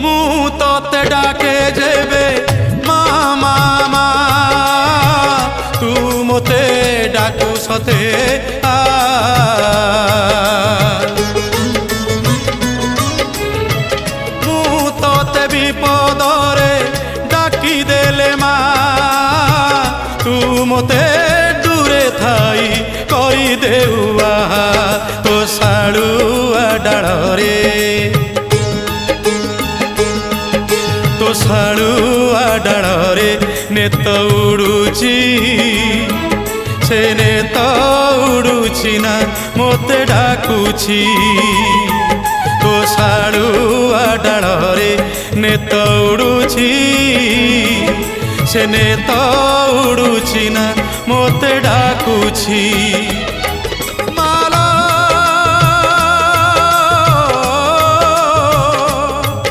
ମୁଁ ତତେ ଡାକେ ଯେବେ ମାମା ମା ତୁ ମୋତେ ଡାକୁ ସତେ ଆ ମୁଁ ତତେ ବିପଦରେ ଡାକି ଦେଲେ ମା ତୁ ମୋତେ ଦୂରେ ଥାଇ କରିଦେଉ ଆହା ତୋ ଶାଳୁଆ ଡାଳରେ ତୋ ଶାଳୁଆ ଡାଳରେ ନେତ ଉଡୁଛି ସେ ନେତ ଉଡୁଛି ନା ମୋତେ ଡାକୁଛି ତୋ ଶାଳୁଆ ଡାଳରେ ନେତ ଉଡୁଛି ସେ ନେତ ଉଡୁଛି ନା ମୋତେ ଡାକୁଛି।